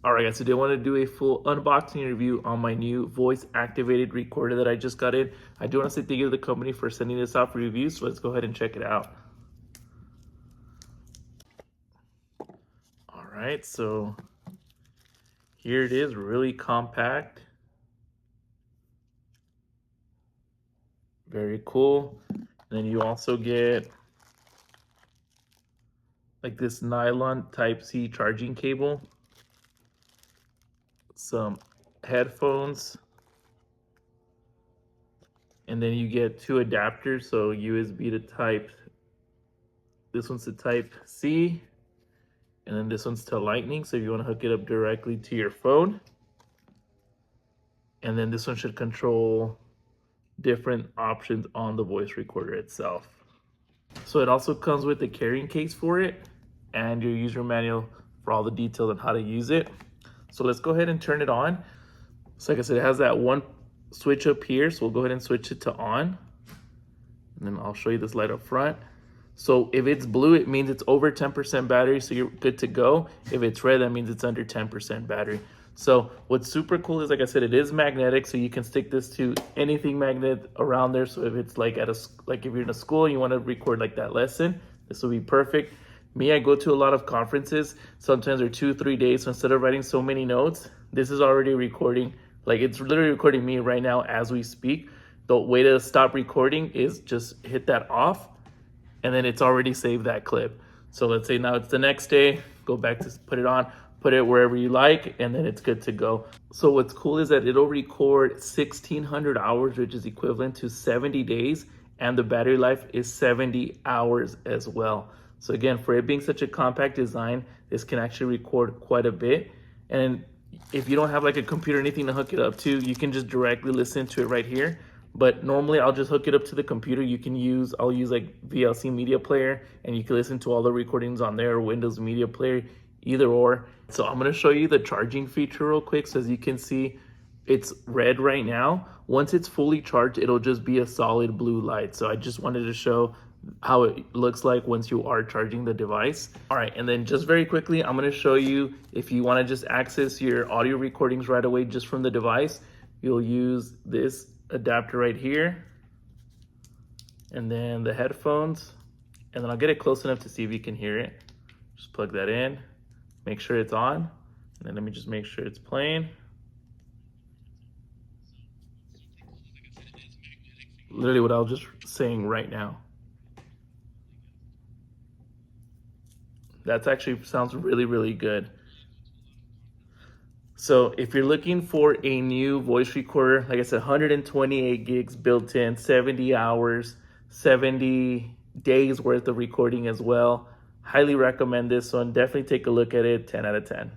All right, guys, today I want to do a full unboxing review on my new voice activated recorder that I just got in. I do want to say thank you to the company for sending this out for review, so let's go ahead and check it out. All right, so here it is, really compact. Very cool. And then you also get like this nylon Type-C charging cable, some headphones, and then you get two adapters, so USB to Type, this one's to Type-C, and then this one's to Lightning, so if you want to hook it up directly to your phone. And then this one should control different options on the voice recorder itself. So it also comes with a carrying case for it and your user manual for all the details on how to use it. So let's go ahead and turn it on. So like I said, it has that one switch up here, so we'll go ahead and switch it to on. And then I'll show you this light up front. So if it's blue, it means it's over 10% battery, so you're good to go. If it's red, that means it's under 10% battery. So what's super cool is, like I said, it is magnetic, so you can stick this to anything magnet around there. So if it's like if you're in a school and you want to record like that lesson, this will be perfect. Me, I go to a lot of conferences. Sometimes they're 2-3 days. So instead of writing so many notes, this is already recording. Like it's literally recording me right now as we speak. The way to stop recording is just hit that off, and then it's already saved that clip. So let's say now it's the next day, go back to put it on, put it wherever you like, and then it's good to go. So what's cool is that it'll record 1,600 hours, which is equivalent to 70 days, and the battery life is 70 hours as well. So again, for it being such a compact design, this can actually record quite a bit. And if you don't have like a computer or anything to hook it up to, you can just directly listen to it right here. But normally I'll just hook it up to the computer. I'll use like VLC media player, and you can listen to all the recordings on there, or Windows media player, either or. So I'm gonna show you the charging feature real quick. So as you can see, it's red right now. Once it's fully charged, it'll just be a solid blue light. So I just wanted to show how it looks like once you are charging the device. All right, and then just very quickly, I'm gonna show you if you wanna just access your audio recordings right away just from the device, you'll use this adapter right here, and then the headphones, and then I'll get it close enough to see if you can hear it. Just plug that in, make sure it's on, and then let me just make sure it's playing. Literally what I was just saying right now. That's actually sounds really, really good. So if you're looking for a new voice recorder, like I said, 128 gigs built in, 70 hours, 70 days worth of recording as well. Highly recommend this one. Definitely take a look at it, 10 out of 10.